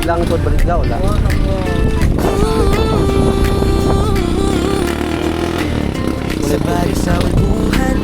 langkod balik daw wala. Sa baryo sa ulbuhan,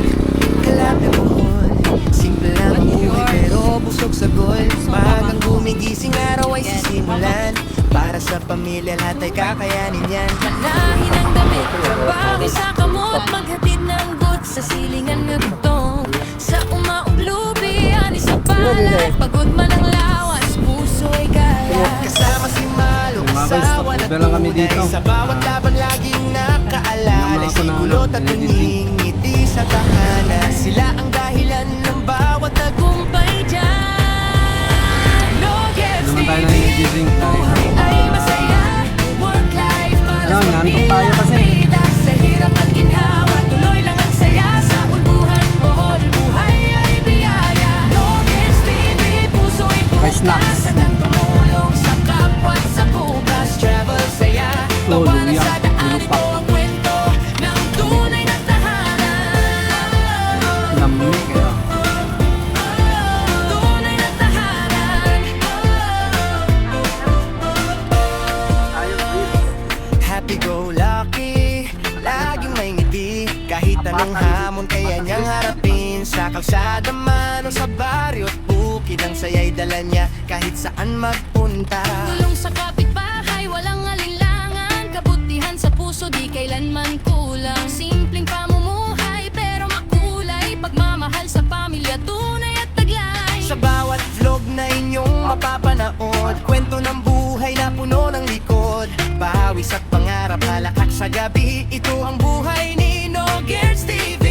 kalapit mohon. Simple lang ang buhay pero busog sa goal. Magang gumigising araw ay sisimulan. Para sa pamilya lahat ay kakayanin yan. Manahin ang damit, trabaho sa kamot. Maghatid ng goods sa silingan nga gutong. Sa umaublubi, ani sa palay. Pagod man ang lawas, puso ay gala. Kasama si Malo, kasawa na lang kami tunay. dito. Sa bawat laban laging nakaalalay. Si kulot at tunying ngiti sa tahanan. Sila ang dahilan ng bawat tagumpay dyan. No gets Naman tayo na gising tayo. ay masaya. Work-life balance, Ano, nantok tayo kasi. pamilya, sa hirap at ginhawa, tuloy lang ang saya. Sa ulbuhan, bohol, buhay ay biyaya. No gets TV, puso ay May snacks. bukas. Hanggang tumulong sa kapwa at sa bukas. Travel, saya, tawanan luya, sa daan. lupa. Ito ang kwento ng tunay na tahanan. Lamig kaya. Tunay na tahanan. happy-go-lucky, laging may ngiti. Kahit anong hamon kaya niyang harapin. Sa kalsada man o sa baryo at bukid, ang saya'y dala niya kahit saan magpunta. Tulong sa kapitbahay, walang alinlangan. Kabutihan sa puso, di kailanman kulang. Simpleng pamumuhay, pero makulay. Pagmamahal sa pamilya, tunay at taglay. Sa bawat vlog na inyong mapapanood, kwento ng buhay na puno ng likod. Pawis at pangarap, halakak sa gabi. Ito ang buhay ni No Girls TV.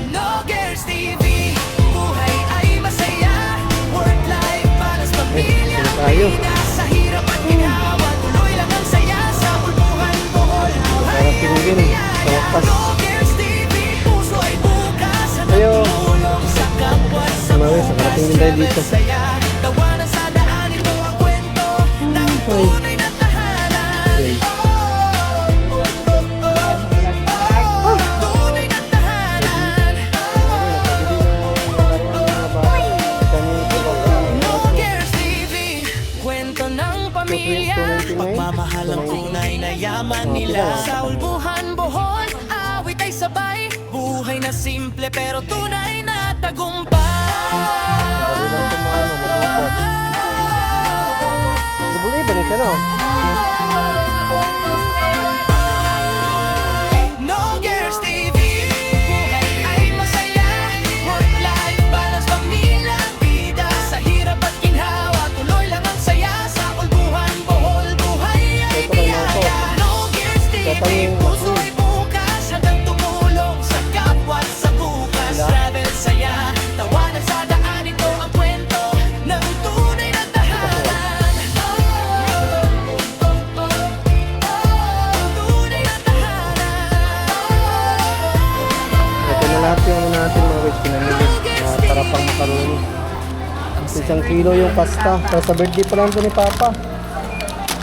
No Girls TV, buhay ay masaya. Work-life balance, pamilya, tayo. vida. Sa hirap at ginhawa, tuloy lang ang saya. Sa ulbuhan, bohol, buhay Sarap ay tingin, biyaya. sa wakas. No Girls TV, puso ay bukas. Ayo. Tulong sa kapwa at sa Mawis, nakarating din tayo dito. saya. Tawanan sa daan, ito ang kwento ng tunay na tahanan. Okay. Tunay na tahanan. No Cares TV, kwento ng pamilya. Pagmamahal ang tunay na yaman nila. Sa ulbuhan, bohol, awit ay sabay. Buhay na simple pero tunay na tagumpay. Buli ba ka no? No Girls TV, buhay ay masaya. Work-life balance, pamilya, vida. Sa hirap at ginhawa, tuloy lang ang saya. Sa ulbuhan, bohol, buhay ay biyaya. No Girls TV, puso ay bukas. Hanggang tumulong sa kapwa at sa bukas. Travel, saya, tawanan sa daan. Ito ang kwento ng tunay na tahanan. Tunay na tahanan. Ito na lahat yung ano natin mga guys, pinamili na tarapang makaroni. Isang kilo yung pasta. Para sa birthday pa lang ito ni Papa.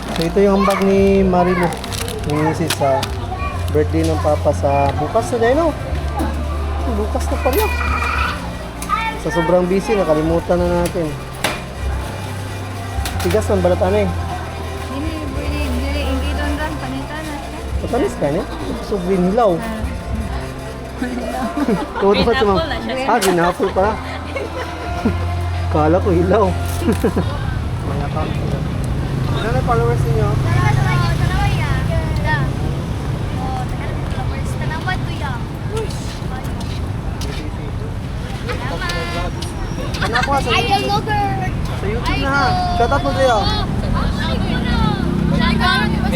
So ito yung hambag ni Marilo. Yung misis sa birthday ng Papa sa bukas na dahil no? Bukas na pala. Sa sobrang busy, nakalimutan na natin. Tigas ng balatan eh. Patanis ka niya? So green hilaw. Green apple na siya. Ah, green apple pa. Kala ko hilaw. May account ko na. Ano na followers niyo? Ano ako sa Idol YouTube? Logger! Sa YouTube na ha. Shout out mo tayo.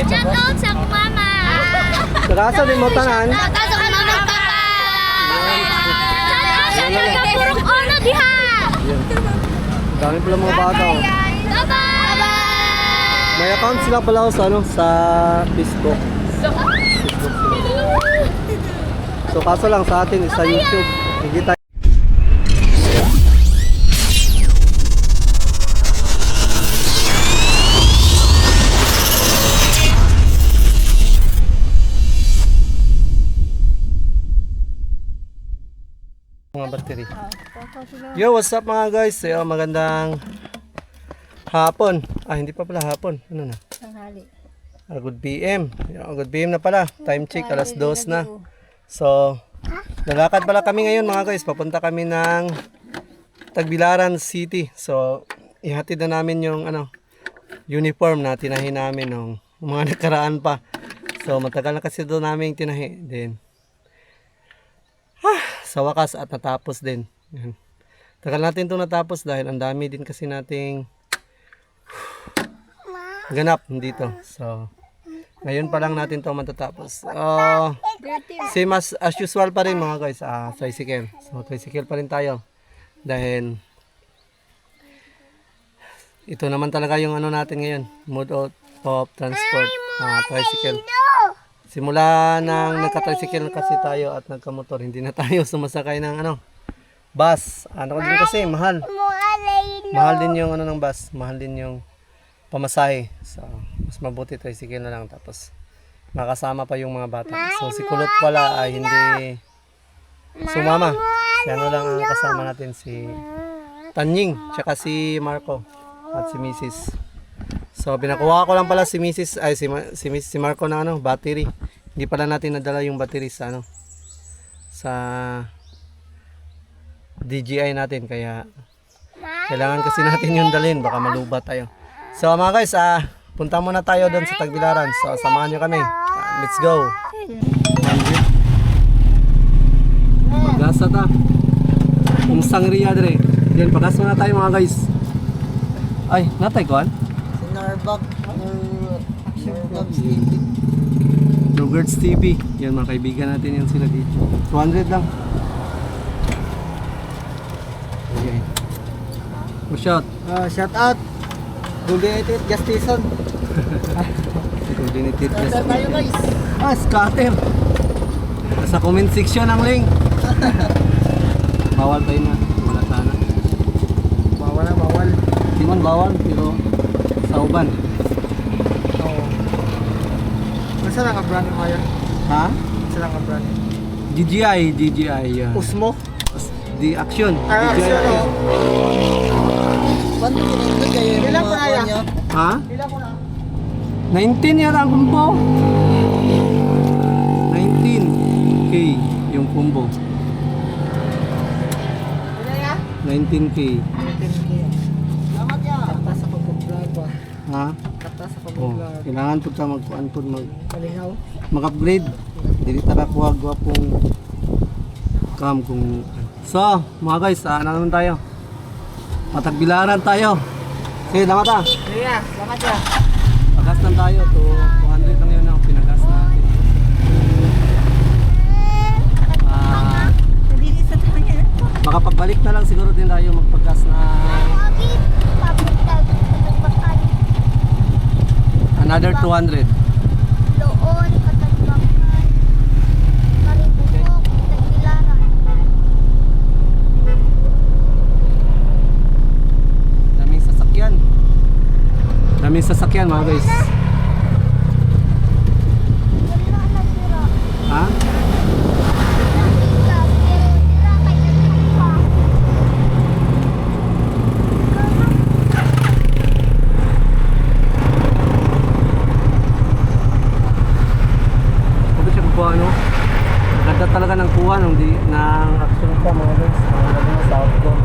Shout out sa mama! Tagasa din mo tanan. Shout out sa mama at papa! Shout out sa purok ono diha! Dami pala mga bata. Oh. Bye-bye! May account sila pala ako sa, ano, sa Facebook. So kaso lang sa atin sa YouTube. Hindi tayo. Mga battery. Yo, what's up mga guys? So, magandang Hapon. Hindi pa pala hapon. Ano na? Tanghali. Good PM. Good PM na pala. Time check, alas 2 na. So, lalakad pala kami ngayon mga guys. Papunta kami ng Tagbilaran City. So, ihatid na namin yung uniform na tinahi namin nung mga nakaraan pa. So, matagal na kasi doon namin tinahi. Then, sa wakas at natapos din. Yan. Tagal natin itong natapos dahil ang dami din kasi nating ganap dito. So, ngayon pa lang natin ito matatapos. Same as usual pa rin mga guys. Tricycle. So, tricycle pa rin tayo. Dahil ito naman talaga yung natin ngayon. Mode of transport. Tricycle. Simula nang nagka-tricycle kasi tayo at nagka-motor, hindi na tayo sumasakay ng bus. Din kasi, mahal. Mahal din yung ng bus. Mahal din yung pamasahe. So, mas mabuti tricycle na lang. Tapos, makasama pa yung mga bata. So, si Kulot pala ay hindi sumama. Si lang ang kasama natin, si Tanying, tsaka si Marco at si Mrs. So, binakuha ko lang pala si Mrs. si Marco na battery. Hindi pala natin nadala yung battery sa sa DJI natin. Kaya, kailangan kasi natin yung dalhin. Baka malubat tayo. So, mga guys, punta muna tayo doon sa Tagbilaran. So, samahan nyo kami. Let's go. Pagasa ta. Umsang riya dire. Yan, pagas muna tayo mga guys. Ay, natay ko Sinarbak Lugard's TV. Yan mga kaibigan natin yan sila dito. 200 lang. Okay. Shout. shout out Coordinated Gas Station. Coordinated Scatter tayo guys. Scatter. Sa comment section ang link. Bawal tayo na. Wala sana. Bawal. Timon bawal pero sa uban. Oo. Masa lang ang brand mo yan? Ha? Masa lang ang brand? DJI. Yeah. Usmo? The Action. Action o. Ilan po na yan? Ha? Ilan po na? 19 yan ang kumpo. 19K yung combo. Ilan yan? 19K. 10K. Salamat yan. Kata sa pag-vlog ba? Ha? Kata sa Oh, pag-vlog. kailangan po ka Kalihaw. mag-upgrade. Dili tara kuha pong cam kung. So, mga guys, ano naman tayo? Patagbilaran tayo. Sige, damat ah. Iya, salamat yan. Pagas lang tayo to 200 lang yun ang pinagas natin. Baka pagbalik na lang siguro din tayo magpagas na another 200. Doon, Katagbakan, Maribugok, Tagbilaran. Daming sasakyan mga guys. Wala na sira. Ha? Sira, pero sira kay nagpapa. Huwag siya kukuha Maganda talaga ng kuha ng action pa mga guys. Lalo na sa outdoor.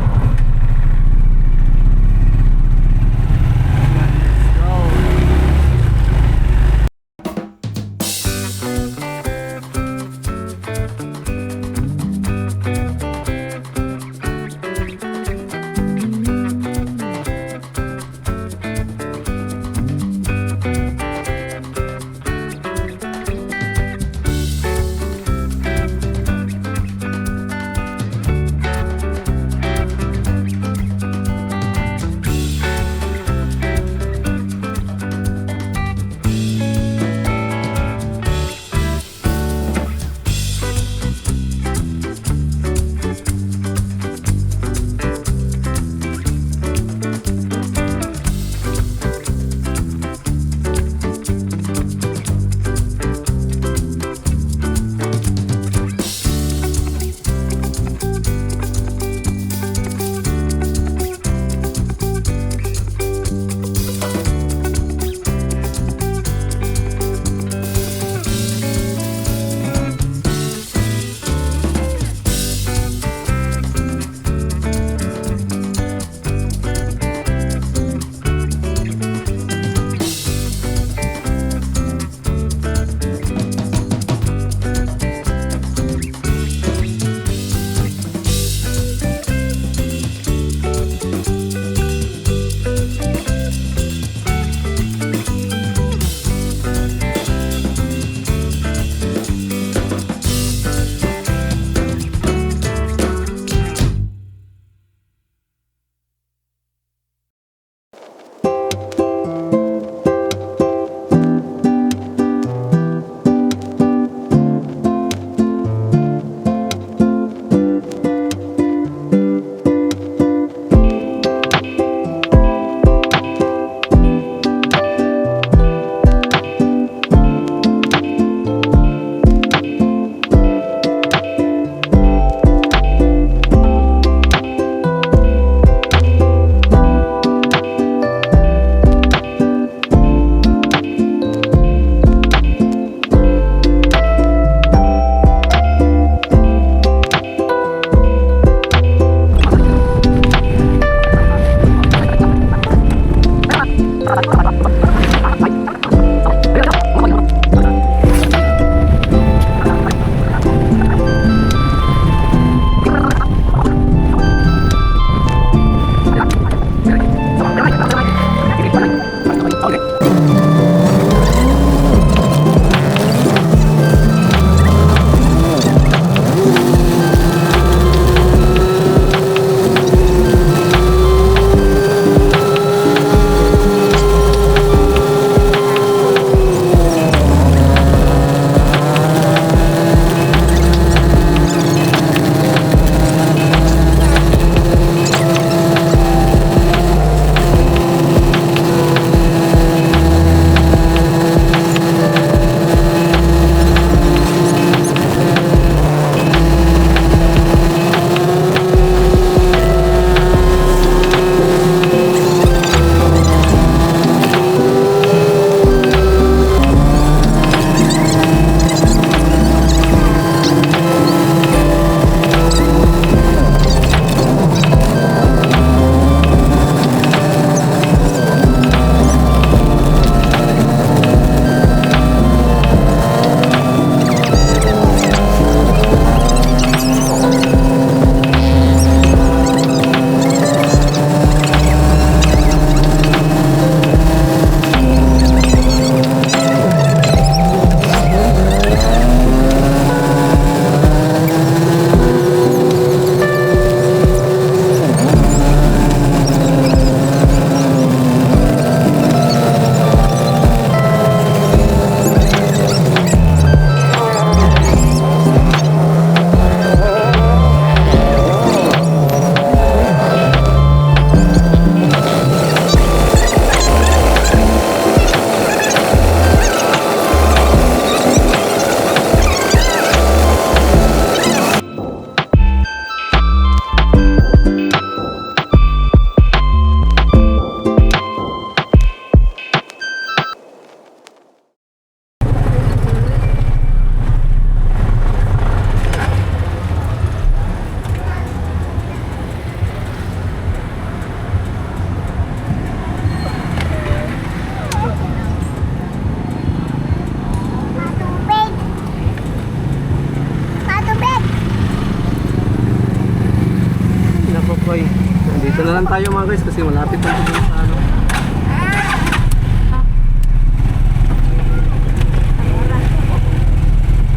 Dito na lang tayo mga guys kasi malapit na dito sa ano.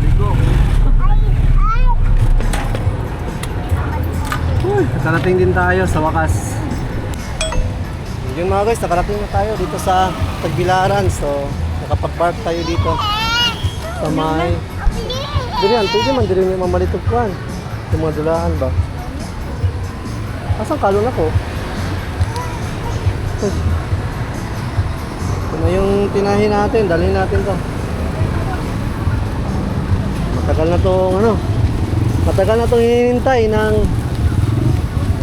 Ligo. Uy, nakarating din tayo sa wakas. Yun mga guys, nakarating na tayo dito sa Tagbilaran. So, nakapag-park tayo dito sa may... Diriyan, pwede man diriyan yung mamalitog kuhan. Yung mga dulahan ba? Asang kalon ako? Ito na yung tinahin natin, dalhin natin to. Matagal na tong ano, matagal na tong hinihintay ng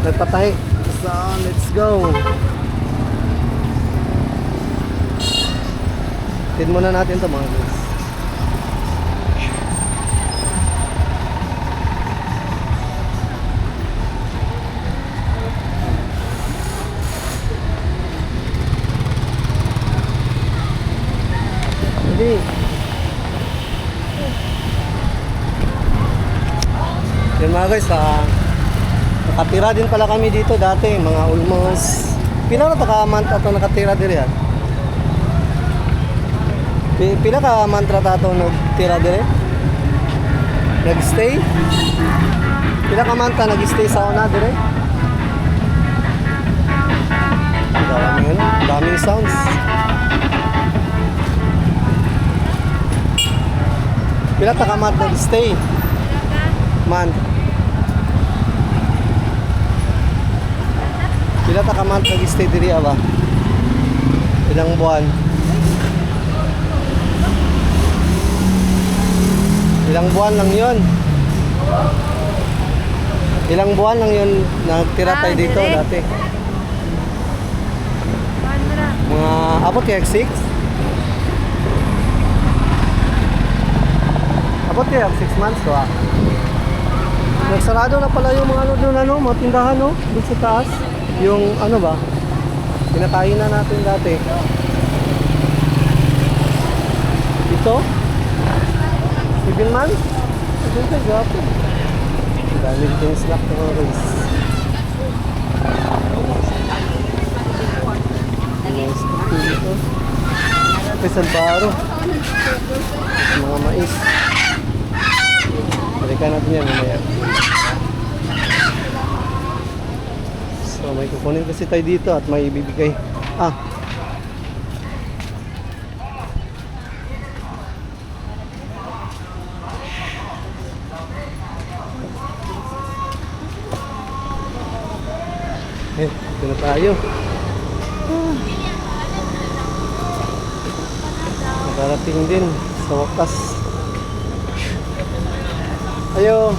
nagpatahi. So, let's go. Tin muna natin to mga guys. Hindi. Yan mga guys, nakatira din pala kami dito dati, mga almost pila na ka-mantra to nakatira diri ah. Pila ka mantra tato nagtira dire? Nag-stay? Pila ka mantra nag-stay sa una dire? Daming sounds. Pila ta ka month nag-stay? Month. Pila ta ka month nag-stay diri ba? Ilang buwan? Ilang buwan lang 'yon? Ilang buwan lang 'yon nagtira tayo dito dati? Mga abot kaya 6? Abot kaya 6 months to ah. Nagsarado na pala yung mga ano doon ano, mga tindahan no, doon sa taas. Yung ano ba? Pinakain na natin dati. Ito? 7 months? Ito gapo. Dami din slack to mga guys. Ito. Salbaro. Mga mais. Balikan natin yan mamaya. So may kukunin kasi tayo dito at may ibibigay. Ito na tayo. Nakarating din sa wakas. Ayo.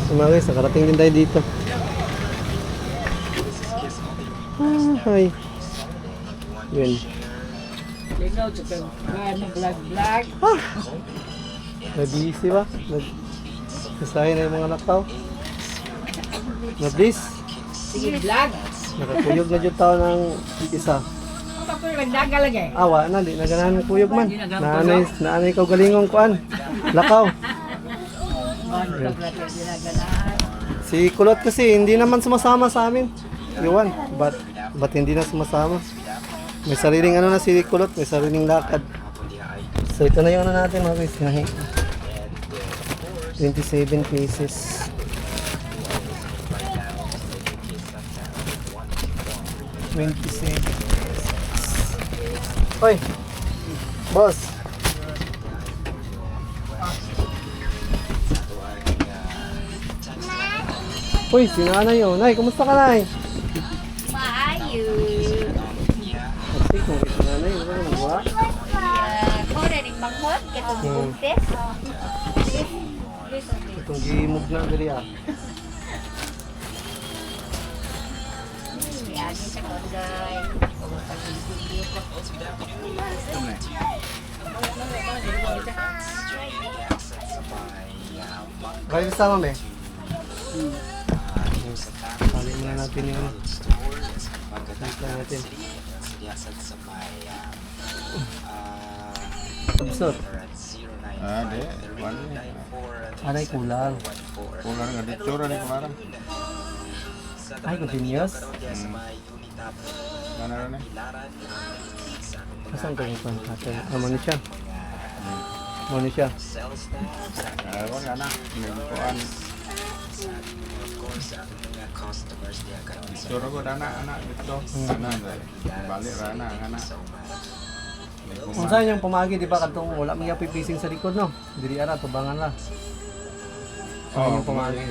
So mga guys, nakarating din tayo dito. Hi. Yun. Nabisi ba? Nagsasahin na yung mga nakaw. Nabis. Sige, vlog. Nakakuyog na dyan tao ng isa. Nagdaga lagi. Awa na, di naganahan ng kuyog man. Naanay ikaw galingong kuan. Lakaw. Si Kulot kasi hindi naman sumasama sa amin. Iwan, ba't hindi na sumasama? May sariling ano na si Kulot, may sariling lakad. So ito na yung ano natin mga guys. 27 pieces. Hoy, boss. Uy, si nanay yun. Nay, kumusta ka, nay? Maayo. Kasi kung si nanay, wala nang gawa. Ko na rin manghot, katong buntes. Itong gimog na dali ah. Lagi sa konday. Kaya kasama me? Pali muna natin yung natin. Absor. Di. Anay kulang. Kulang nga ditsura ni kumarang. Ay, continuous? Ano rin eh? Asan ko yung pattern? Ano siya? Ano siya? Ano ka na? Nagkuhan. Suro ko na anak dito. Balik rana ang anak. Kung saan yung pumagi, di ba? Katong wala mga pipising sa likod, no? Diri ara, tubangan la. Saan yung pumagi?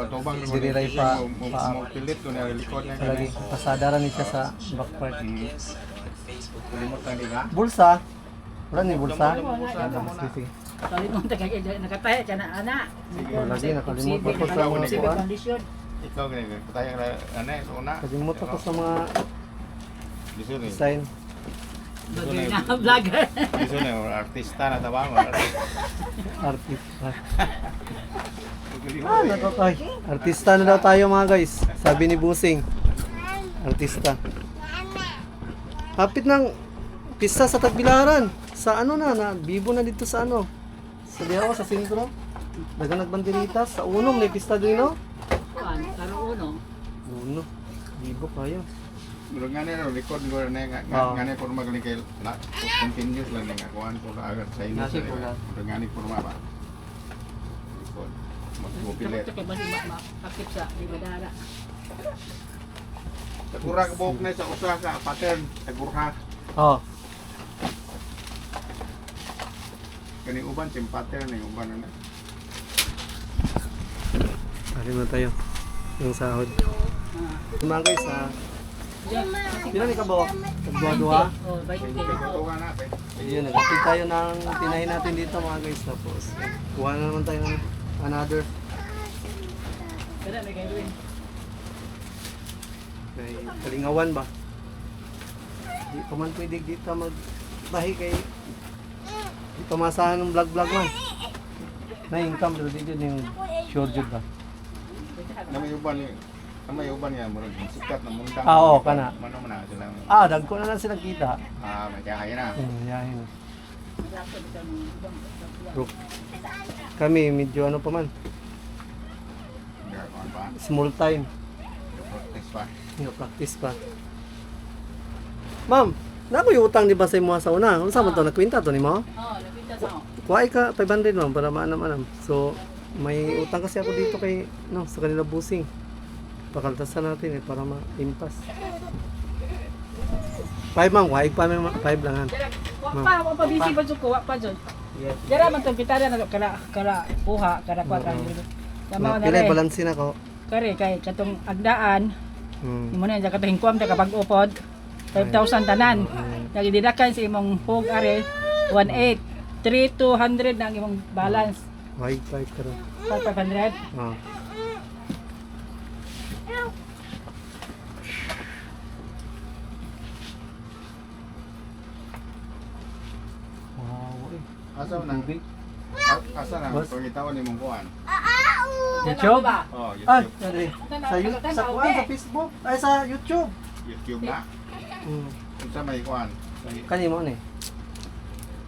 Tubang ko. Diri ray pa, Mo pilit ko na likod niya. palagi. Pasada rin siya sa back part. Kulimot na ka? Bulsa? Wala ni bulsa? Sige. Kalimut nakataya ka na anak. Lagi, nakalimut ako sa mga Sige kuwan. kondisyon. Ikaw ganyan. Patayang ano eh. Una. Nakalimut ako sa mga Diso ni. design. Bagay na vlogger. Diso ni. Artista na tawang. Artist. Nakakay. Artista na daw tayo mga guys. Sabi ni Busing. Artista. Hapit ng pista sa Tagbilaran. Sa ano na bibo na dito sa ano. Sabi ako sa sentro. Dagang nagbanderitas. Sa unom, may pista din, no? Kuan, karo uno. Uno. Bibo kayo. Pero nga nila, record ko na nga nila kung magaling kayo na continuous lang nga kuhan ko na agad sa inyo. Nasi ko lang. Pero nga nila kurma ba? Record. Magpupilit. Ito kay bali makakip sa ibadara. Tagura ka buhok na sa usa ka pattern. Tagura. Oh. Kaning uban, sim pattern na yung uban na. Ari na tayo. Yung sahod. Mga guys, pila ni kabaw? Tagdua-dua? Oh, bait kay. Ito ka na. Ayun, nag-update tayo ng tinahin natin dito mga guys. Tapos, kuha na naman tayo ng another. Kada may gawin. Kay Kalingawan ba? Di pa man pwede dito magbahi kay di pa masahan ng vlog man. Na income pero dito yung sure jud ba? Namay uban ni. Namay uban niya murag sikat na mundang. Oo, kana. Mano man na silang Dagko na lang sila kita. may kaya na. Yahin. Bro. Kami medyo ano pa man, Kuhan pa. small time. Practice pa. Practice pa. Ma'am, na ko yung utang di ba sa imo sa una? Ano sa man to nakwenta to nimo? Oh, lapita sa. Kuha ka 500 ma'am para maanam-anam. So, may utang kasi ako dito kay sa kanila Busing. Pakaltasan natin para ma-impas. 5 ma'am, kuha pa 5 lang han. Wa pa busy pa jud ko, wa pa jud. Yes. Dira man tong pitada na kala puha kada kwata. Tama na Pila rin. balansin ako. Kare kay katong agdaan, imo na sa katong hingkwam ta kapag upod 5,000 tanan. Nagididakan sa imong hug are 18 3,200 na ang imong balance. Why 5 karo? 500. Ah. Wow, Asa na? Tubig. Asa na? Boss? Pangitawan ni mong kuhan. YouTube? Oh, Ah, YouTube. sorry. Sa kuwan, sa Facebook, ay sa YouTube. YouTube na. Unsa may kuhan? Kanimo ni.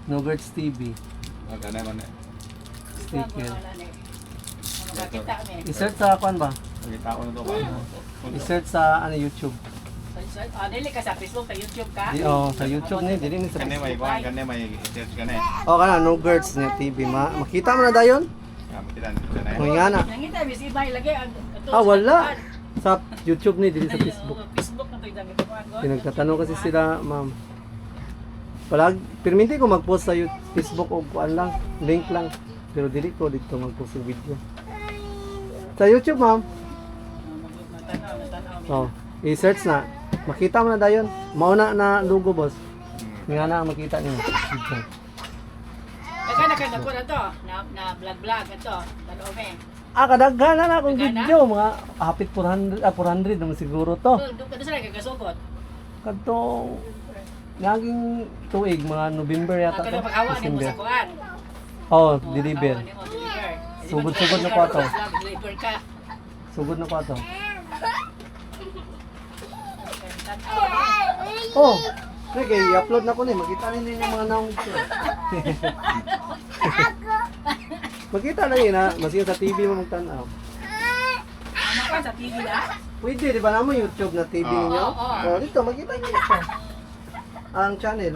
Nogerts TV. Magana man eh. Sticker. Makita mi. I-search sa kuwan ba? Pangitawan na to ba? I-search sa dili Dili ka sa Facebook, sa YouTube ka. sa YouTube ni, dili ni sa Kani may Facebook. kuhan, kani may search kani. Kana Nogerts ni TV makita mo na dayon? Makitan sa na. Kung nga na. Nangita bisi ba ilagay ang Wala. Sa YouTube ni, dili sa Facebook. Facebook na to idang ito. Pinagtatanong kasi sila, ma'am. Perminti ko mag-post sa Facebook o kuan lang, link lang. Pero dili ko dito mag-post ng video. Sa YouTube, ma'am. Oh, i-search na. Makita mo na dayon. Mauna na logo, boss. Nga na makita niyo. Dito. Kaya nakadako na to, na vlog ito, dalome. Kadaghan na akong Kadaghan na? video. Mga hapit 400 naman siguro to. Doon ka sila kagasukot. Kadto naging tuig, mga November yata Kada to. pag-awa ni mo December. sa kuan. Oh, deliver. Awa ni mo deliver. Sugod-sugod na ko ato. Deliver ka. Sugod na ko ato. Oh, okay, i-upload na ko ni. Makita ninyo yung mga naong ito. Makita na yun ha. Masin sa TV mo magtanaw. pa sa TV na. Pwede, di ba naman YouTube na TV ninyo? Oh, dito, makita niyo ito. Ang channel.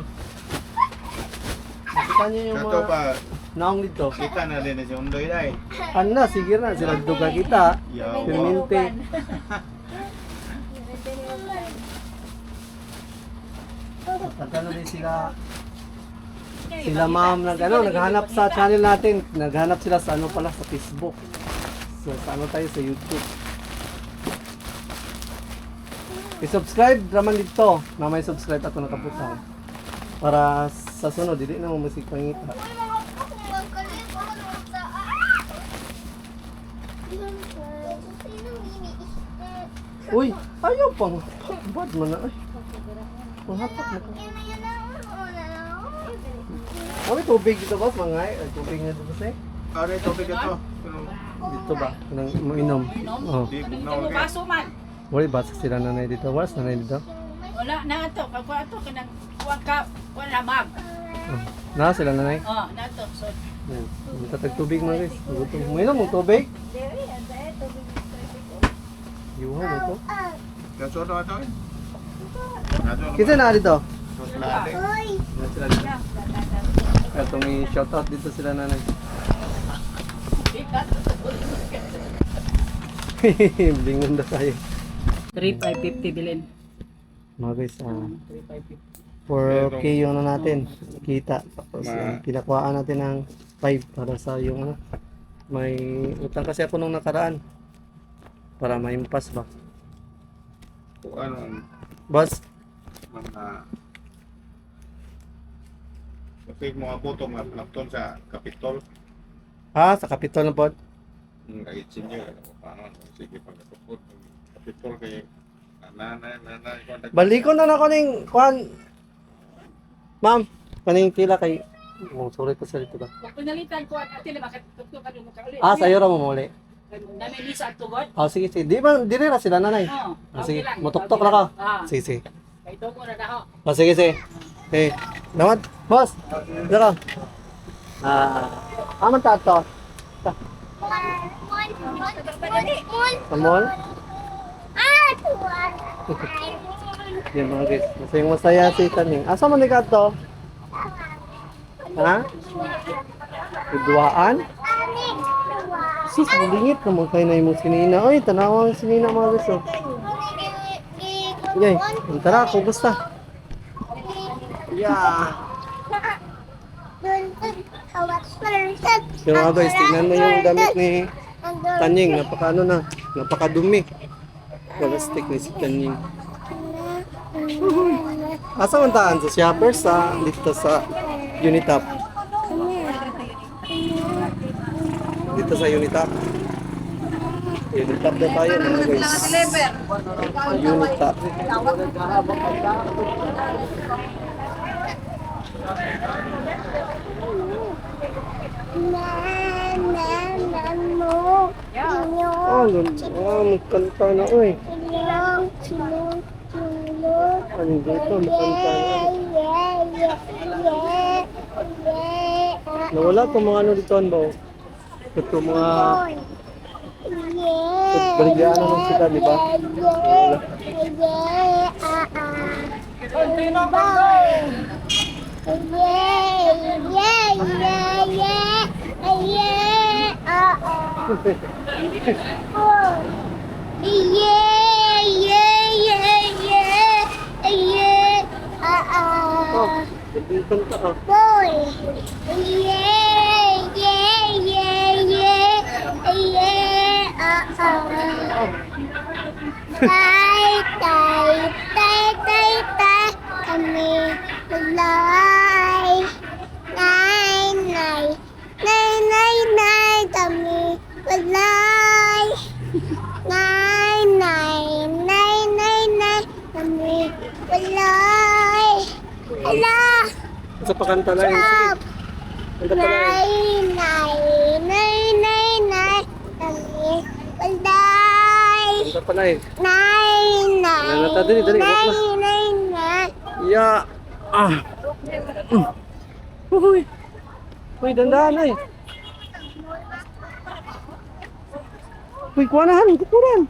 Makita niyo yung Kato mga pa, naong dito. kita na din si Undoy dai. Ano, sige na, sila duga kita. Yaw. Permente. Pagkano din sila ma'am naghanap sa channel natin. Naghanap sila sa ano pala, sa Facebook. So, sa ano tayo, sa YouTube. I-subscribe naman dito na may subscribe ako nakaputan. Para sa sunod, hindi na mo musik pangita. Uy, ayaw pang. Bad man na. Ay, panghapak na ka. May tubig dito boss, mga ay tubig na dito eh. Ano yung topic ito? Dito ba? Nang mainom. Oh. Di ko na Ito mo okay. baso man. Wala ba sila nanay dito? Wala nanay dito? Wala na ato, pagkuha ato kanang kuha ka, wala mag. Oh. Na sila nanay. Oh, na ato. So, Yan. Dito tag tubig mga guys. Gutom. Mainom mong tubig? Yuha mo to. Kaso na ito eh. Kinsa na dito? Lade. Na sila dito. Itong i-shoutout dito sila nanay. Bingon na tayo. 3,550 bilhin. Mga guys, 3,550. 4K yung ano natin, kita. Tapos pinakuhaan natin ng 5 para sa yung ano. May utang kasi ako nung nakaraan. Para maimpas ba? Kung ano, Boss, mga kapig mga boto mga plakton sa Kapitol. sa Kapitol na po. Kahit sinyo, paano, sige pagkatupot. Kapitol kayo, nanay, Balikon na ako ning kuan. Ma'am, kaning tila kay sorry ko sa dito ba? Kung pinalitan ko at atili makatuto ka mo kaulit. Sa'yo ra mo muli. Dami lisa at tugod. Sige, sige. Di ba, di rin na sila nanay. Oh, Sige, okay lang. mutuktok na ka. Sige, sige. Kay to mo na daho. Sige, sige. Damat, boss. Dito ka. Aman tato. Amol? Yan mga guys. Masayang masaya si Taning. Asa man ni to? Ha? Iduaan? Sus, malingit naman kayo na yung sinina. Ay, tanawa yung sinina mga guys. Oh. Yay, tara, kumusta? Yeah. Pero mga guys, tignan mo yung damit ni Tanying. Napakadumi. Plastic ni si Tanying. Asa man taan sa shoppers dito sa Unitap. Dito sa Unitap. Unitap na tayo mga guys. Unitap. Magkanta na oy. Ano dito? Magkanta na. Nawala itong mga ano dito ba? Ito mga Baligyaan naman sila, di ba? Kanta ka. Kami mulai nay kami mulai nay kami mulai ala Sa pakanta na yun. Kanta pa na yun. nay kami mulai Kanta pa na yun. nay Nalata, dali, wag na. Ya. Uy. Uy, dandahan na eh. Uy, kuwanahan, kukunan.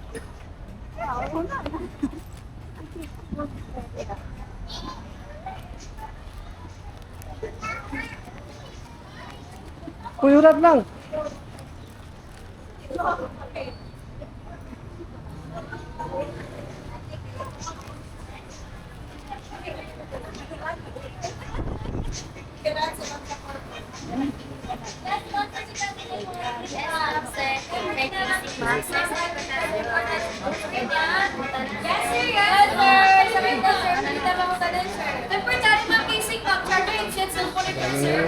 Uy, urat lang.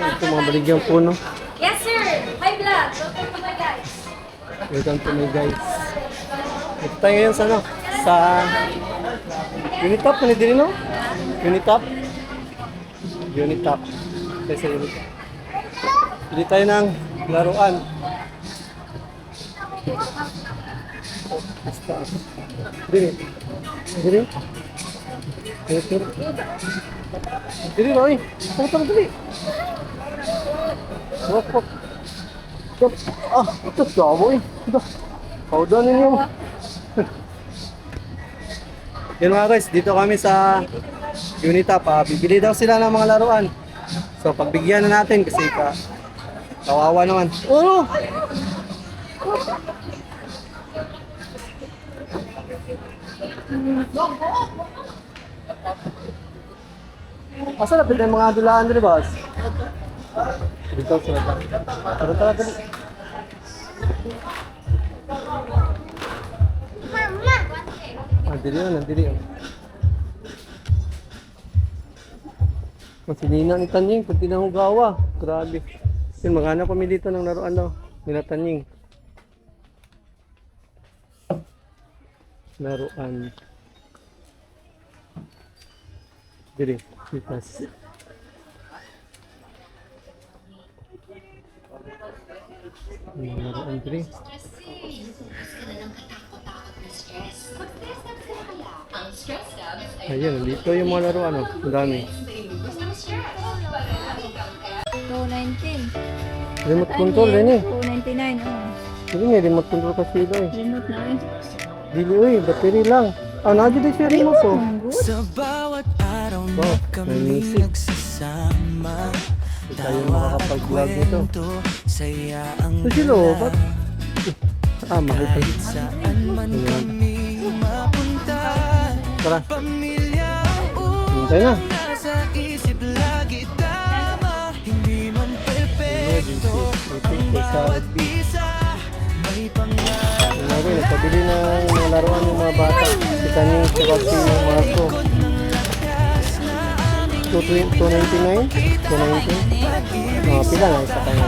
Ito mga baligyang puno. Yes, sir. Hi, vlog. Welcome to my guys. Welcome to my guys. Ito tayo ngayon sa ano? Sa Unitop, ano din no? Unitop? Unitop. Tayo sa Unitop. Hindi tayo ng laruan. Basta. Dili. Dili. Dili. Dili na, oy. Tara, dili. Wap, wap. Ah, ito sabo eh. Ito. Kaudan ninyo. Yan mga guys, dito kami sa Unitop. Bibili daw sila ng mga laruan. So pagbigyan na natin kasi kawawa naman. Oh! Asa na pwede mga dulaan dito, boss? Dito sila. Tara, dali. Dili na, dili. Masinina ni Tanying, pati na hugawa. Grabe. Yun, maghanap kami dito ng laruan daw. Nila Tanying. Laruan. Dili, lipas. Laruan dili. Ayun, dito yung mga laruan. Oh. Ang dami. 219. Remote control din eh. 299. Sige nga, remote control kasi ito eh. Remote na rin. Dili, uy, battery lang. Ah, nadyo din siya remote ko. Sa bawat araw Wow, na may kami music. nagsasama, Hindi tayo makakapag-vlog nito. saya ang Ito sila, oh, ba't? Ah, mahal pa. saan man Ayan. kami mapunta. Tara, Pamilya hintay na. nasa isip lagi tama, hindi man perfecto Sa isa, may pangarap. Laro, nagpabili ng mga laruan ng mga bata. Si Tanying, si Basti, yung mga ko. 299? 290? Pila na isa kanya.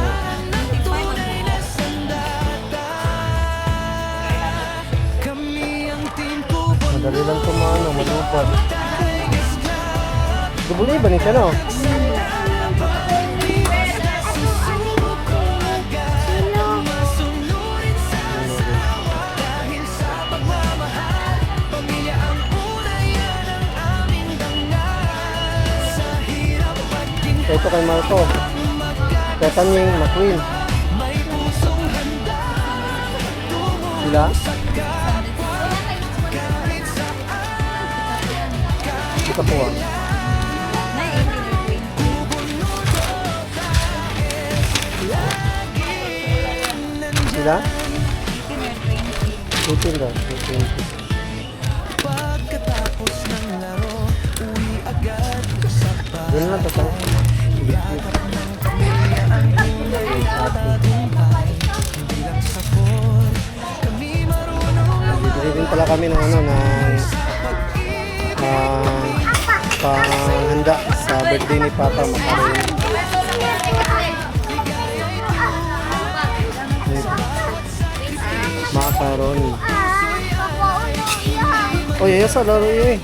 Madali lang kumano, malupad. Gabuli ba niya no? Ito kay Marco. Kay Tanying McQueen. Sila? Ito po ah. Sila? 18 daw. 18. Pagkatapos ng laro, uwi agad sa bahay. Yun lang tatang. Bibili din pala kami ng ano na panghanda sa birthday ni Papa Macaron. Macaroni. Uy, ayos sa laro yun eh.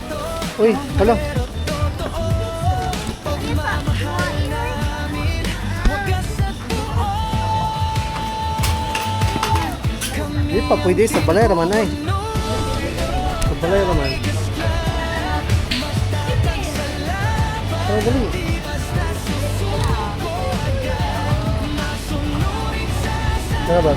Uy, hala. Hindi pa pwede sa balay raman ay. Sa balay raman. Tara dali. Tara ba?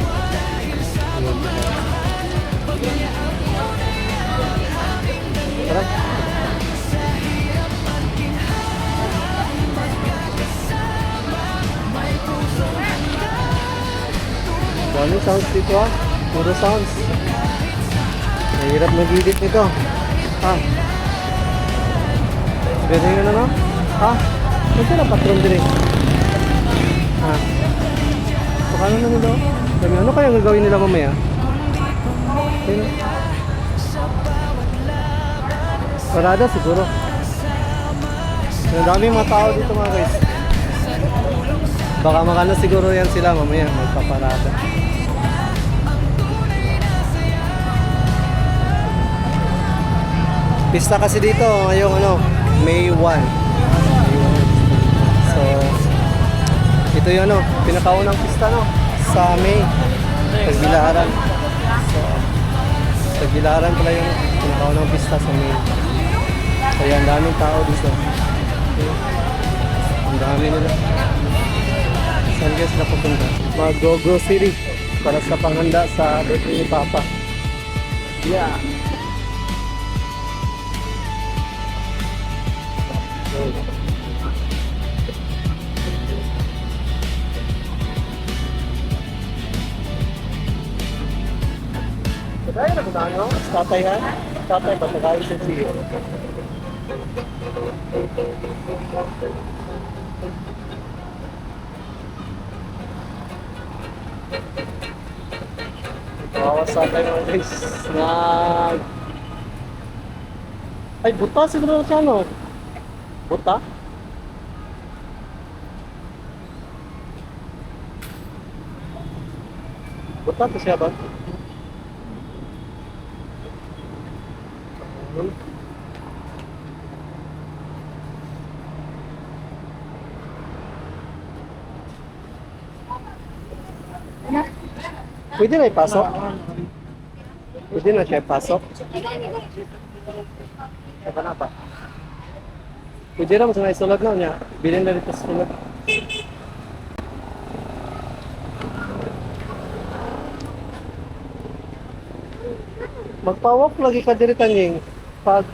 daming sounds dito ha. Puro sounds. Mahirap mag-edit nito. Ha? Pwede yun ano? Ha? Ito na patron din eh. Ha? So, ano na nila? Sabi, ano kaya gagawin nila mamaya? Sino? Parada siguro. Ang daming mga tao dito mga guys. Baka makano siguro yan sila mamaya magpaparada. Pista kasi dito ngayong ano, May 1. So, ito yung ano, pinakaunang pista no, sa May. Tagbilaran. So, Tagbilaran pala yung pinakaunang pista sa May. Kaya ang daming tao dito. Ang dami nila. Saan guys na pupunta? Mag-grocery para sa panghanda sa birthday ni Papa. Yeah. Kaya na kung ano? Tatay ha? Tatay ba? Tagayin siya siya. Bawas tatay mga guys. Ay, buta siguro siya no? Buta? Buta to siya ba? Pwede na ipasok? Pwede na siya ipasok? Saka na pa? Pwede na mas na isulod na niya. Bilhin na dito sa sulod. Magpa-walk lagi ka diri tanying. Pag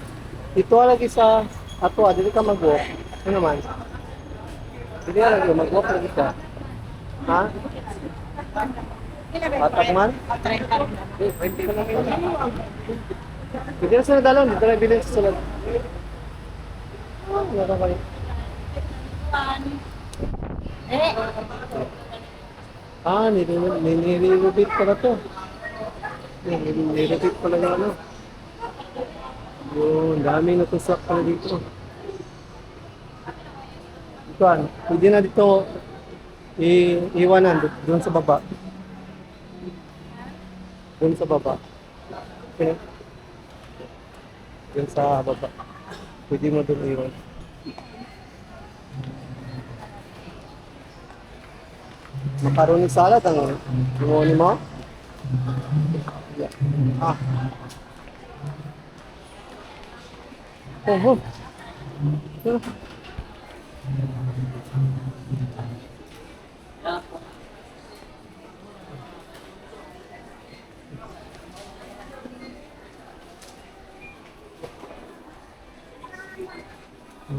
ito lagi sa ato, dili ka mag-walk. Ano naman? Dili lagi mag-walk lagi ka. Ha? Patak man? Pwede na sa nadalon, dito na bilhin sa sulod. Wala ka kayo. Nire-repeat pala to. Nire-repeat pala yung ano. Yun, daming natusak pala dito. Ikuan, pwede na dito iwanan doon sa baba. Doon sa baba. Okay. Doon sa baba. Pwede mo doon iwan. Macaroni salad ang limoni mo? Yeah. Ah. Oh. Yeah.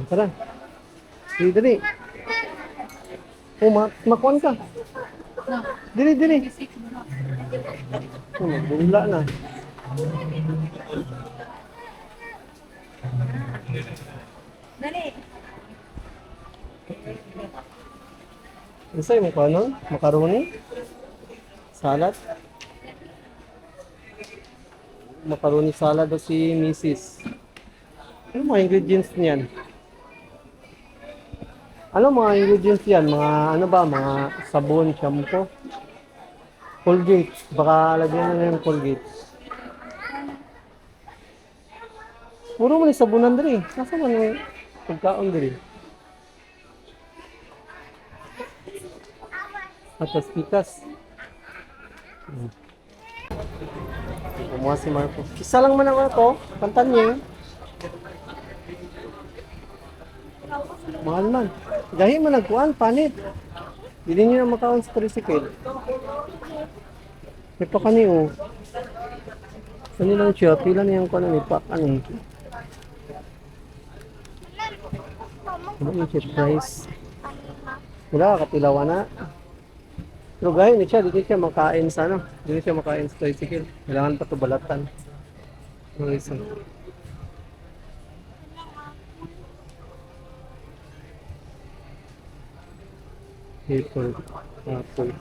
Tara. Dili. Oh, makuan ka. Dili. Oh, magbula na. Dali. Isay mo pa no? Macaroni? Salad? Macaroni salad o si Mrs. Ano mga ingredients niyan? Ano mga ingredients yan? Mga ano ba? Mga sabon, shampoo, Colgate. Baka lagyan na yung Colgate. Puro man yung sabunan diri. Nasa man yung pagkaon diri? Atas pitas. Kumuha si Marco. Isa lang man ako ito. Kantan niya. Mahal man. Gahi man nagkuhan, panit. Hindi nyo na makaon sa tricycle. May pa kaniyo. Saan nilang siya? Pila niyang kuhan may pak. Ano eh? Ano yung chip price? Wala, katilawa na. Pero gaya ni siya, dito siya makain sa ano. Dito siya makain sa tricycle. Kailangan pa ito balatan. Ang isa. Apple. Apple.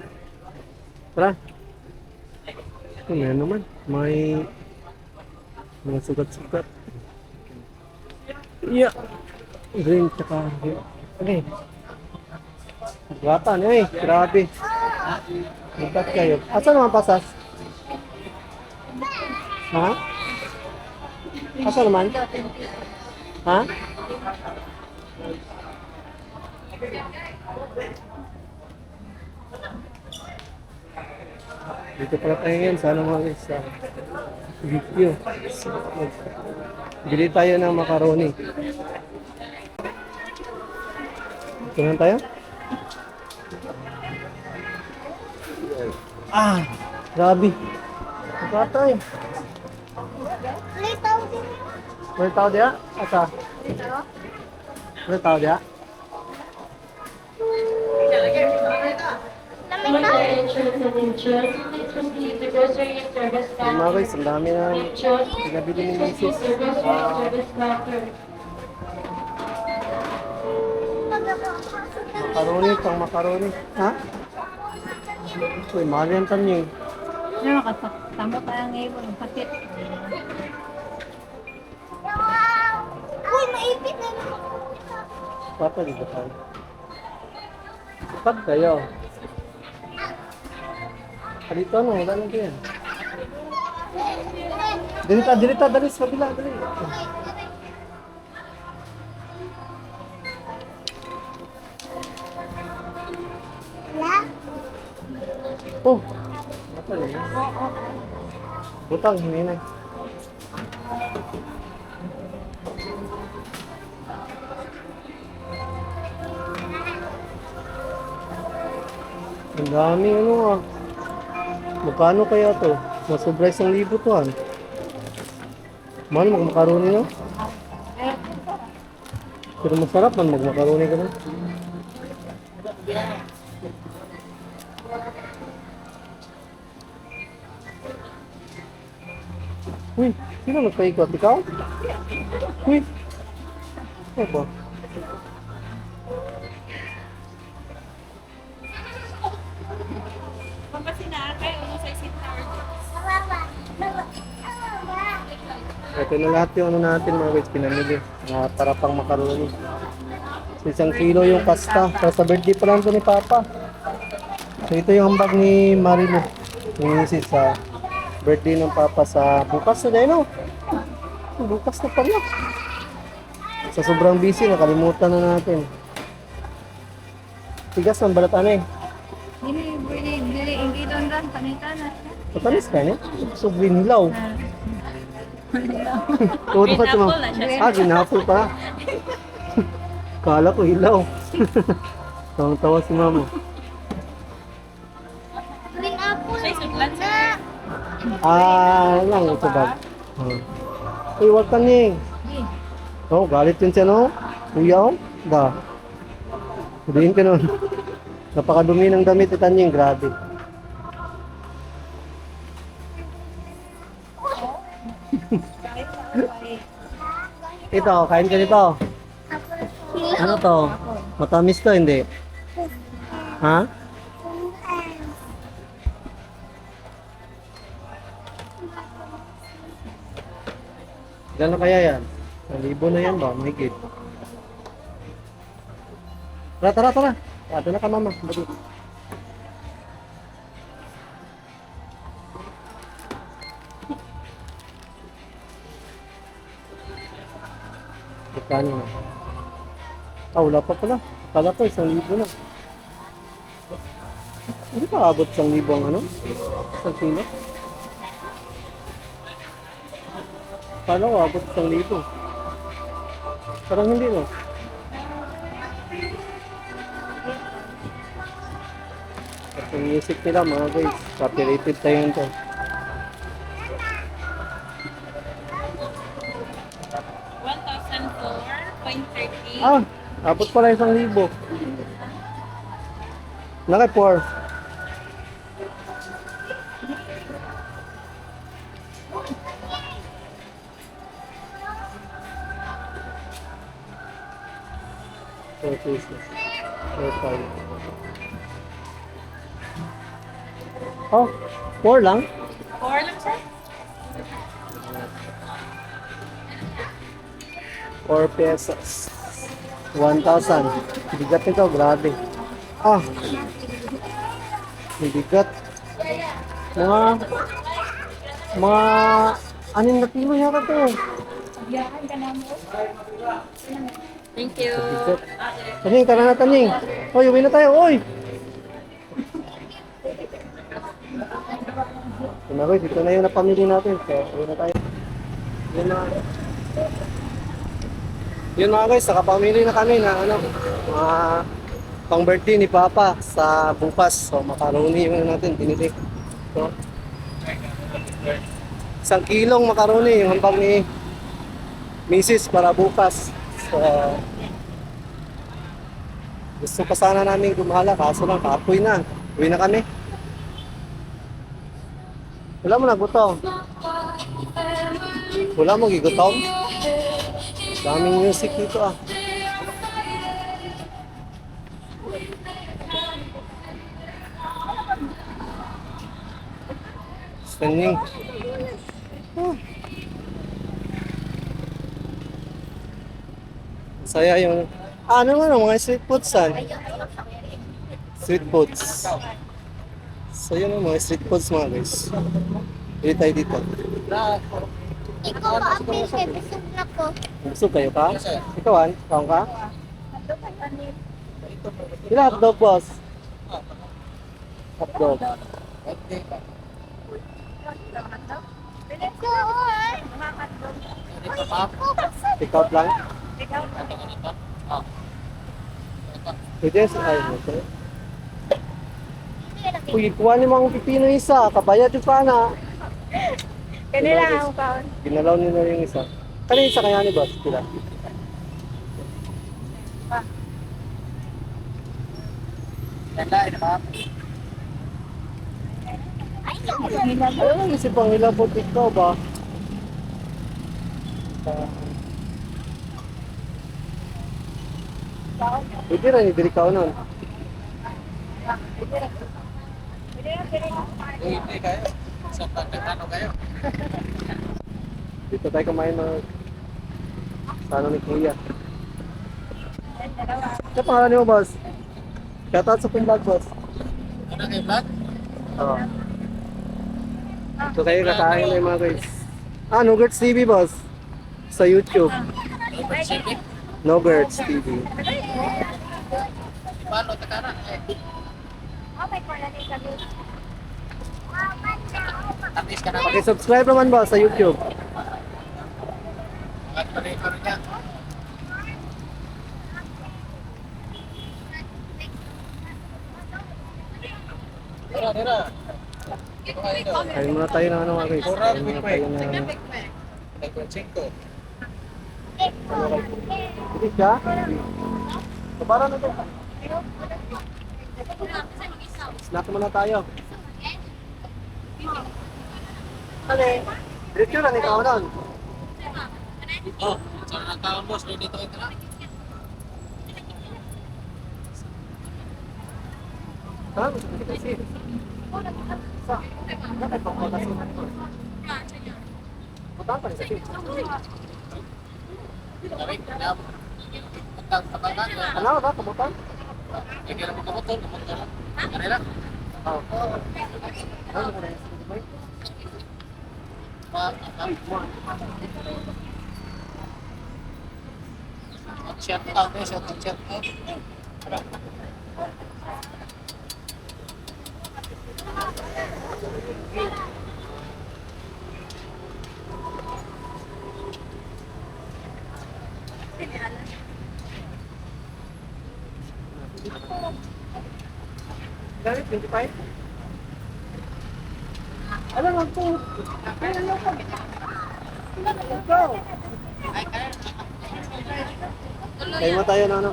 Tara. Meron naman. May mga sugat-sugat. Yeah. Green tsaka. Okay. Gatan eh. Grabe. Ikat kayo. Asa naman pasas? Ha? Asa naman? Ha? Dito pala tayo ngayon. Sana mga sa video. Bili tayo ng macaroni. Ito na tayo? Ah! Grabe. Pagkatay. May tao diya? Asa? May tao diya? Mga guys, ang dami na pinabili ni Mrs. Macaroni, pang macaroni. Ha? Uy, mahal yan tanying. Ano kasama pa ang ibon, ang patit. Uy, maipit na naman. Papa, di ba tayo? Sipag kayo. Dito ano, wala lang yan. Dilita, dali sa kabila, dali. Wala? Oh! Apa ni? Butang, hindi na. Ang dami ano ah. Magkano kaya to? Masobra 1,000 to ah. Mahal magmakaroni no? Pero masarap man magmakaroni ka na. Uy, sino nagpaikot? Ikaw? Uy! Ano ba? Ito na lahat yung ano natin mga guys, pinamili. Para pang macaroni. So, 1 kilo yung pasta. Para sa birthday pa lang ito ni Papa. So ito yung hambag ni Marilo. Yung misis sa birthday ng Papa sa bukas na dahil no? Bukas na pala. Sa sobrang busy, nakalimutan na natin. Tigas ng balatan eh. Dili, hindi doon ran, panitan na. Matamis ka niya? Sobrang hilaw. Green apple na siya. Ah, green apple pa. Kala ko hilaw. Tawang-tawa si mama. Green apple. Lang ito bag. Uy, wag ka ning. Oh, galit yun siya no? Kuya oh. Da. Sabihin ka nun. Napakadumi ng damit ni Tanying, grabe. Ito, kain ka nito. Ano to? Matamis to, hindi? Ha? Gano'n kaya yan? 1,000 na yan ba? Mahigit. Tara. Ato na ka mama. Bagi. Magkano na? Ah, wala pa pala. Kala ko 1,000 na. Hindi pa abot 1,000 ang ano? 1 kilo? Kala ko abot 1,000. Parang hindi no? At yung music nila mga guys, copyrighted tayo nito. Ah, abot pala 1,000. Nakay 4. 4 pieces. 4, 5. Oh, 4 lang? 4 lang, sir. 4 pesos. 1,000. Bigat nito, grabe. Ah, bigat. Mga 6 na kilo yata to. Thank you. Bigat. Taning, tara na taning. Hoy, uwi na tayo, oy! Kumagoy, dito na yung napamili natin. So, uwi na tayo. Yun mga guys, nakapamili na kami na ano, mga pang birthday ni Papa sa bukas. So macaroni yung natin, binili. So, 1 kilong macaroni yung hambang ni Mrs. para bukas. So, gusto pa sana namin gumala, kaso lang kaapoy na. Uwi na kami. Wala mo nagutom. Wala mo gigutom. Daming music dito ah. Stinging. Saya yung ano mga street foods san? Street foods. So yun ang mga street foods mga guys. Dito tayo dito. Ikaw maapil kay busog na ko. Busog kayo ka? Ikaw an? Kaon ka? Ilan hotdog boss? Hotdog. Pick out lang? Pwede ay okay. Uy, kuha ni mga pipino isa, kabayad yung pana. Kanila ang kaon. Ginalaw niyo na yung isa. Kanina isa kaya ni boss? Pila? Ano lang isip ang hilabot ikaw ba? Pwede rin, hindi ka nun. Dito tayo kumain ng sana ni Kuya. Ano pangalan mo, boss? Shoutout sa vlog, boss. Ano kayo vlog? Oo. So kayo kakain na yung mga guys. Ah, Nogerts TV, boss. Sa YouTube. Nogerts TV. Paano takara? Tapos ka na Paki-subscribe naman, boss, sa YouTube. mag-record niya. Tira. Kain muna tayo ng ano mga guys. Kain muna tayo ng... Hindi siya? Kabara na to. Snack muna tayo. Diretso lang ikaw nun. Oh, sana nagkaon boss, ready to ito na. Ha? Gusto kasi. Sa? Bakit pa ko kasi? Butang pa rin sa pizza. Ano ba? Kabutang? Hindi na mo kabutol. Kanila? Oo. Ano ko na yung sumay? Shout out. Dari 25? Alam mo po. Kayo mo tayo na ano?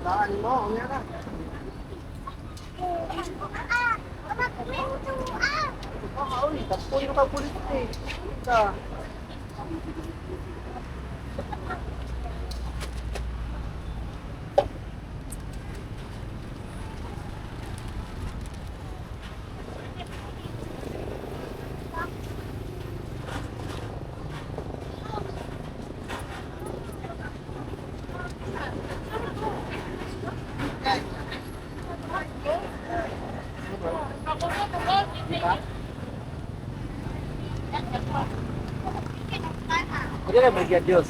Daan mo, umiya na. Uy, tapos yung kapulit eh. Ika. Hindi na bagya Diyos.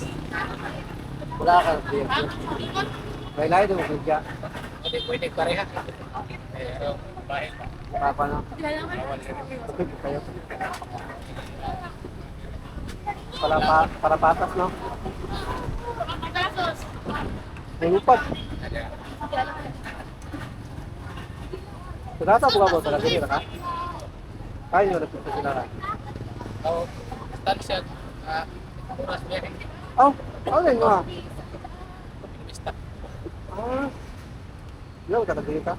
Wala ka ng bagya Diyos. May lahat yung bagya. Hindi pwede pareha. Pero bahay pa. Papa na. Okay po kayo. Para patas, no? May lupad. Terasa buka po talaga dito ka? Kaya nyo na po sila ka? Ako, stansya, oras biyahe. Oh, okay mo ha. Bista. Ilang katagili ka?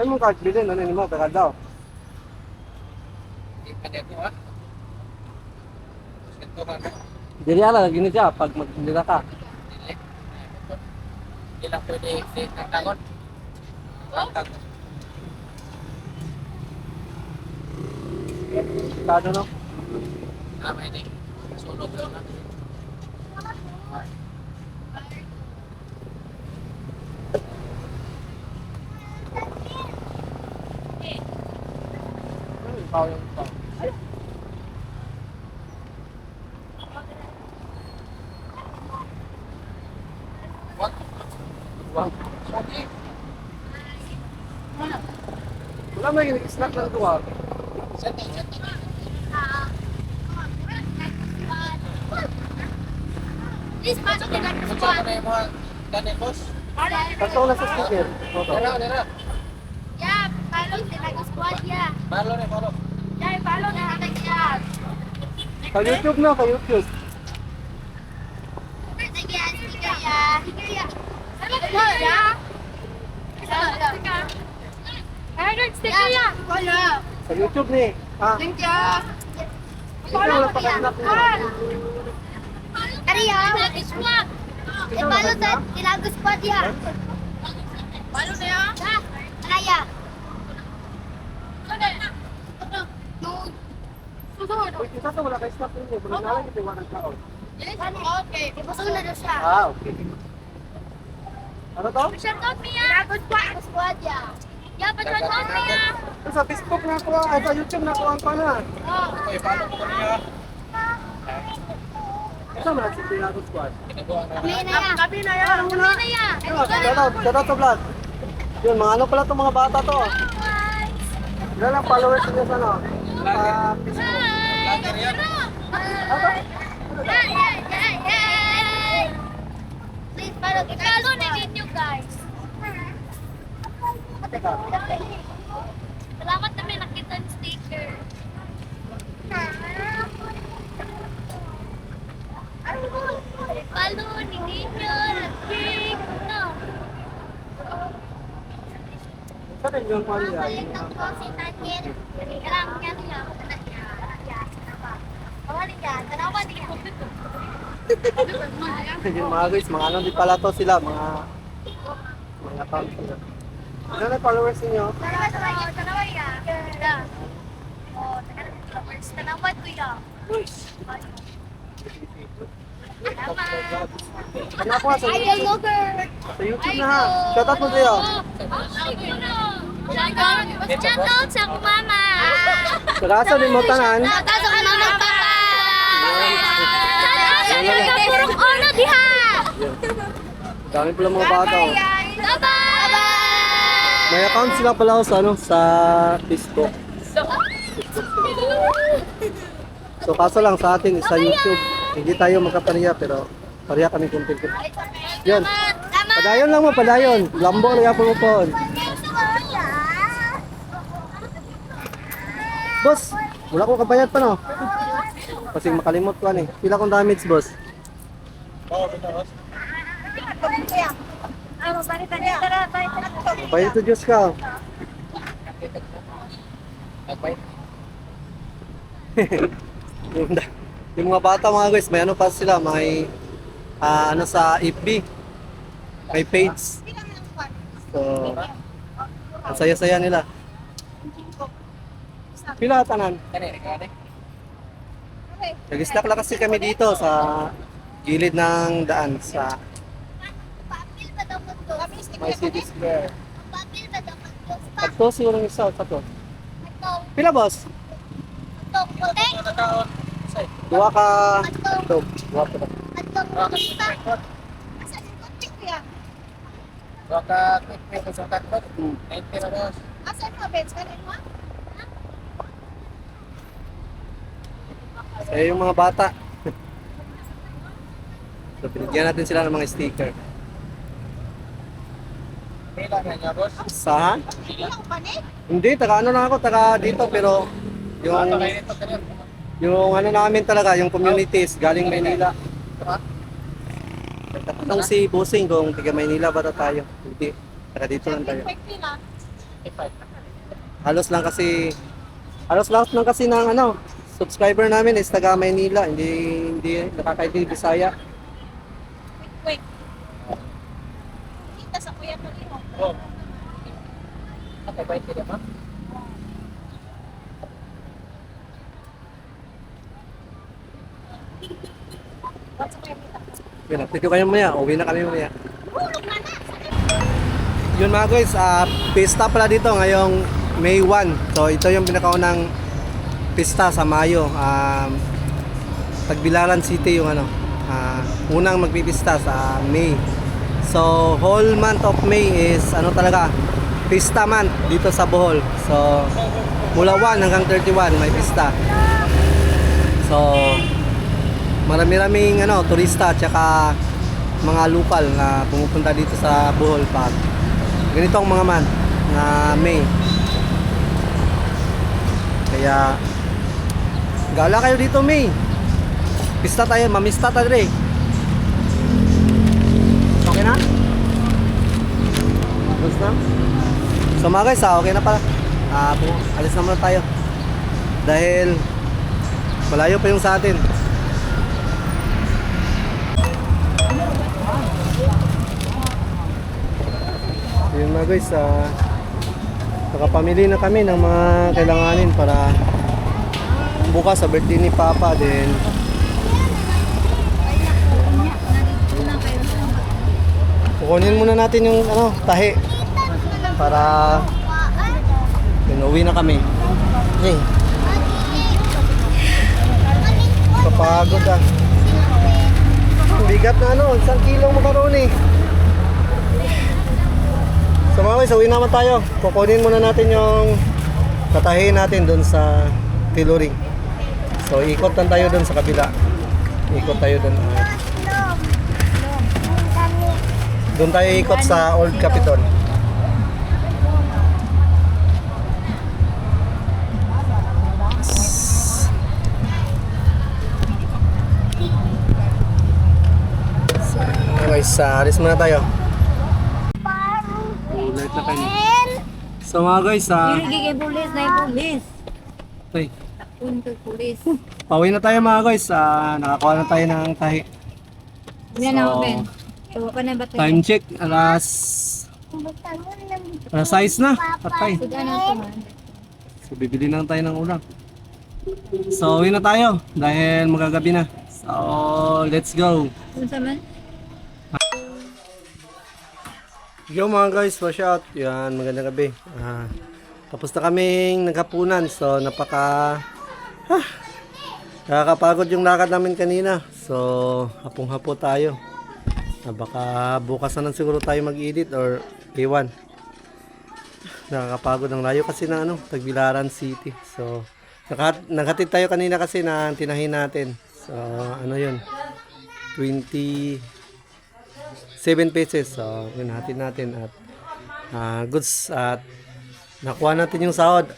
Ay mong kahit bilhin, ano mo, pera daw. Hindi ako ha. Ito man. Dili ala, gini siya, pag magdila ka. Hindi lang pwede ng tangon. Tangon. Kado no? May hindi. Sunog lang na. Ikaw yung ikaw. What? Wow. Wala may snack lang ito ah. Setting. This part of the Kung saan na yung mga ganit, boss? Kaso na sa sticker. Photo. Nera. Yeah, follow the Lego Squad, yeah. Malo na, malo. Yeah, follow the Lego Squad. Sa YouTube na, sa YouTube. Sige, sticker, yeah. Sticker, yeah. Sticker, yeah. Sticker, yeah. Follow. Sa YouTube ni. Ha? Sticker. Ikaw wala pa ka-snack mo. Kariya, Lego Squad. Follow the Lego Squad, yeah. Follow na yan. Kariya. Uy, isa to wala kay snack ninyo. Bulan na lang ito yung walang kaon. Okay. Ipasok na daw siya. Ah, okay. Ano to? Shout out niya. Lego Squad, yeah. Yeah, patron out niya. Sa Facebook na ako, ay sa YouTube na ako ang pana. Okay, follow ko niya. Isa man si Tinago Squad. Ginagawa na. Kami na yan. Kami na yan. Kami na yan. Shout out sa vlog. Yun, mga ano pala itong mga bata to. Ilan lang followers niya sa ano? Sa Facebook. Lager yan. Ano? Please follow the follow na ninyo guys. Salamat na may nakita ng sticker. Follow ni ninyo. Big no. Sa rin yung mga niya. Balik ng po si Tanyen. Kailangan niya niya. Tanawa niya. Yung mga guys, mga ano din pala to sila, mga account sila. Ilan na followers niyo? Tanawa ya. Oh, tanawa ko ya. Ano ako nga sa Idol YouTube? Logger. Sa YouTube na ha. Shout out mo sa'yo. Shout out sa akong mama. Sarasa din mo tanan. Shout out sa akong mama at papa. Shout out sa mga purong ono diha. Dami pala mga bata. Oh. Bye-bye. May account sila pala ako sa ano, sa Facebook. So kaso lang sa atin sa YouTube, hindi tayo magkapariya pero pariya kami content. Yan. Padayon lang mo, padayon. Lambo na yapon mo po. Boss, wala ko kabayad pa no. Kasi makalimot ko eh. Pila kong damage, boss? Oo, bitaos. Ano, balik tayo. Tara, balik tayo. Pa-introduce ka. yung, yung mga bata mga guys, may ano pa sila, may ano sa FB, may page. So, ang saya-saya nila. Pila tanan? Nag-stack lang kasi kami dito sa gilid ng daan sa Papil ba daw to? My City Square. Papil ba daw to? Ito siguro ng isa, ito. Ito, Pila boss? ito, puti. Dua ka ito. Dua ka. Ito, puti pa. Asan yung puti kuya? Asan mo, Benz? Kanin mo? Eh yung mga bata. So binigyan natin sila ng mga sticker. Saan? Ilaw pa ni? Hindi, taga ano lang ako, taga dito pero yung ano namin talaga, yung communities galing Maynila. Nagtatanong si Busing kung taga Maynila ba tayo. Hindi, taga dito lang tayo. Halos lang kasi ng ano, subscriber namin is taga Maynila, hindi nakakaintindi Bisaya. Wait. Kita sa kuya ko rin. Yun, thank you kayo maya. Uwi na kami maya. Hulog na na. Yun mga guys, pista pala dito ngayong May 1. So ito yung pinakaunang pista sa Mayo. Tagbilaran City yung ano, unang magpipista sa May. So whole month of May is ano talaga, pista month dito sa Bohol. So mula 1 hanggang 31 may pista. So marami-raming ano, turista at saka mga lokal na pumupunta dito sa Bohol pag ganitong mga month na May. Kaya gala kayo dito May. Pista tayo, mamista tayo rin. Okay na? Alis na? So mga guys, okay na pala. Alis na muna tayo. Dahil malayo pa yung sa atin. Yun mga guys, nakapamili na kami ng mga kailanganin para bukas sa birthday ni Papa din. Kukunin muna natin yung ano, tahi para uwi na kami. Hey. Papagod ah. Bigat na ano, 1 kilong makaroni. So mga guys, uwi naman tayo. Kukunin muna natin yung tatahin natin doon sa Tiluring. So ikot lang tayo doon sa kabila. Ikot tayo doon. Doon tayo ikot sa Old Capitol. So guys, alis muna tayo. Ulit na kayo. So mga guys, Gigigay pulis na yung pulis. ay, Punto pulis. pauwi na tayo mga guys. Nakakuha na tayo ng tahi. Yan na ako, Ben. Tuwa pa na ba ito? Time check, alas 6 na. Patay. Sige na ito, man. So bibili na tayo ng ulam. So uwi na tayo dahil magagabi na. So let's go. Kung sa man? Yo mga guys, watch out. Yan, magandang gabi. Tapos na kaming naghapunan. So nakakapagod yung lakad namin kanina. So hapong-hapo tayo. Baka bukas na lang siguro tayo mag-edit or ewan. Nakakapagod ang layo kasi ng ano, Tagbilaran City. So naghatid tayo kanina kasi na tinahin natin. So ano yun, 27 pesos. So yun, hatid natin at goods at nakuha natin yung sahod.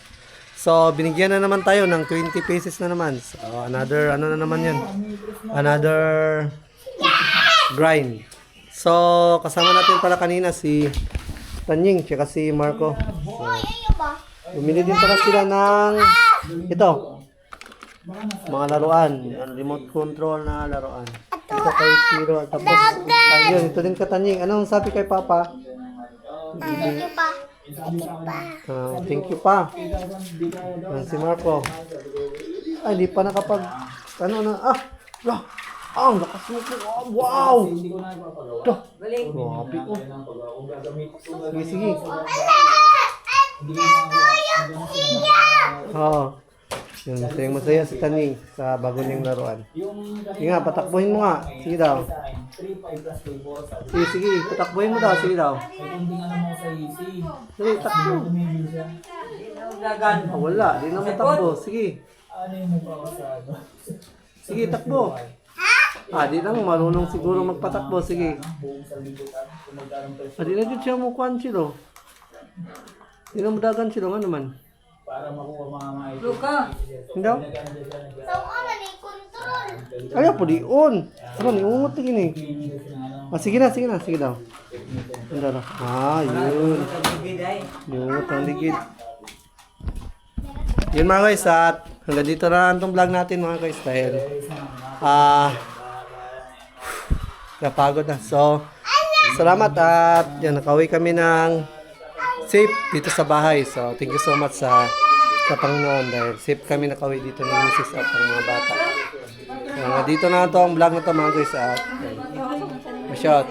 So binigyan na naman tayo ng 20 pesos na naman. So another ano na naman yun, another grind. So, kasama natin pala kanina si Tanying, tsaka si Marco. Uy, ayun ba? Bumili din pala sila ng ito. Mga laruan. Remote control na laruan. Ito kay Kiro. Tapos, ayun, ito din ka Tanying. Anong sabi kay Papa? Thank you pa. Thank you pa. Thank you pa. Yan si Marco. Ay, hindi pa nakapag... Ano na? Ang lakas mo po. Wow! Ito. Grabe ko. Sige, sige. Oo. Yun, masaya si Taning sa bago niyang laruan. Sige nga, patakbuhin mo nga. Sige daw. Sige, sige. Patakbuhin mo daw. Sige daw. Sige, takbo. Wala. Di na mo takbo. Sige. Sige, takbo. Di lang. Marunong siguro magpatakbo. Sige. Di na dyan siya mo kuhan silo. Di na mo dagan silo. Nga naman. Hindi daw? So, ano ni control? Ayaw po di on. Ano ni ungot na gini. Sige na, sige na. Sige daw. Ano daw? Yun. Yun, ang ligid. Yun mga guys, at hanggang dito na itong vlog natin mga guys dahil napagod na. So, salamat at yan, nakauwi kami ng safe dito sa bahay. So, thank you so much sa Panginoon dahil safe kami nakauwi dito ng misis at ang mga bata. So, dito na ito ang vlog na ito mga guys at masyot.